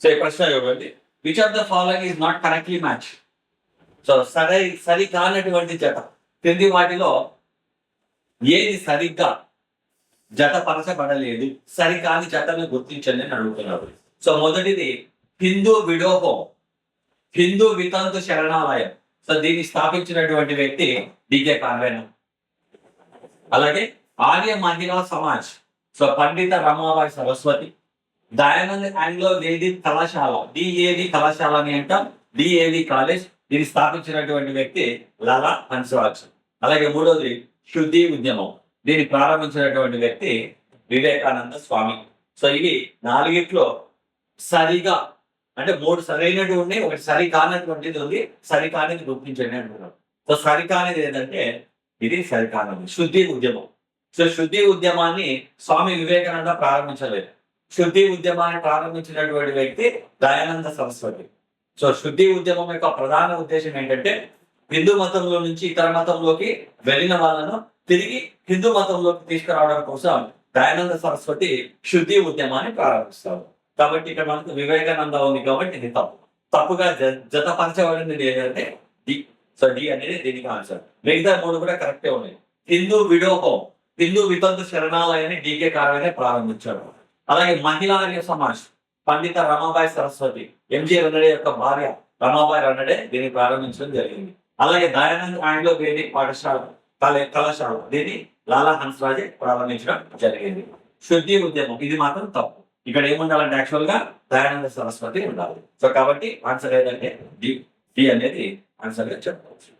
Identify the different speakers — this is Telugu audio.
Speaker 1: సో ఈ ప్రశ్న చూడండి, which of the following is not correctly match. So సరి కానటువంటి జత క్రింది వాటిలో ఏది సరిగ్గా జతపరచబడలేదు, సరికాని జతను గుర్తించండి అని అడుగుతున్నారు. సో మొదటిది హిందూ విడోహం, హిందూ వితంతు శరణాలయం. సో దీన్ని స్థాపించినటువంటి వ్యక్తి డికే కార్వేనా. అలాగే ఆర్య మహిళా సమాజ్, సో పండిత రమాబాయి సరస్వతి. దయానంద్ ఆంగ్లో వేదిక్ కళాశాల, డిఏవి కళాశాల అని అంటాం, డిఏవి కాలేజ్. దీన్ని స్థాపించినటువంటి వ్యక్తి లాలా హన్స్రాజ్. అలాగే మూడోది శుద్ధి ఉద్యమం, దీన్ని ప్రారంభించినటువంటి వ్యక్తి వివేకానంద స్వామి. సో ఇవి నాలుగిట్లో సరిగా అంటే మూడు సరైనవి ఉన్నాయి, ఒకటి సరి కానటువంటిది ఉంది, సరి కానిది గుర్తించండి అంటున్నాం. సో సరి కానిది ఏంటంటే ఇది సరికానిది శుద్ధి ఉద్యమం. సో శుద్ధి ఉద్యమాన్ని స్వామి వివేకానంద ప్రారంభించలేదు. శుద్ధి ఉద్యమాన్ని ప్రారంభించినటువంటి వ్యక్తి దయానంద సరస్వతి. సో శుద్ధి ఉద్యమం యొక్క ప్రధాన ఉద్దేశం ఏంటంటే హిందూ మతంలో నుంచి ఇతర మతంలోకి వెళ్ళిన వాళ్ళను తిరిగి హిందూ మతంలోకి తీసుకురావడం కోసం దయానంద సరస్వతి శుద్ధి ఉద్యమాన్ని ప్రారంభిస్తారు. కాబట్టి ఇక్కడ మనకు వివేకానంద ఉంది కాబట్టి ఇది తప్పుగా జతపరచబడింది ఏంటంటే డి. సో డి అనేది దీనికి ఆన్సర్. మిగతా మూడు కూడా కరెక్టే ఉన్నాయి. హిందూ విడోహం, హిందూ వితంతు శరణాలయాన్ని డికే కార్వేనే ప్రారంభించాడు. అలాగే మహిళా ఆర్య సమాజ్, పండిత రమాబాయి సరస్వతి, ఎంజి రన్నడే యొక్క భార్య రమాబాయి రన్నడే దీన్ని ప్రారంభించడం జరిగింది. అలాగే దయానంద్ ఆంగ్లో వేదిక్ పాఠశాల కళాశాల, దీన్ని లాలా హన్స్రాజే ప్రారంభించడం జరిగింది. శుద్ధి ఉద్యమం ఇది మాత్రం తప్పు. ఇక్కడ ఏముండాలంటే యాక్చువల్ గా దయానంద సరస్వతి ఉండాలి. సో కాబట్టి ఆన్సర్ ఏదంటే డి అనేది ఆన్సర్ గా చెప్పవచ్చు.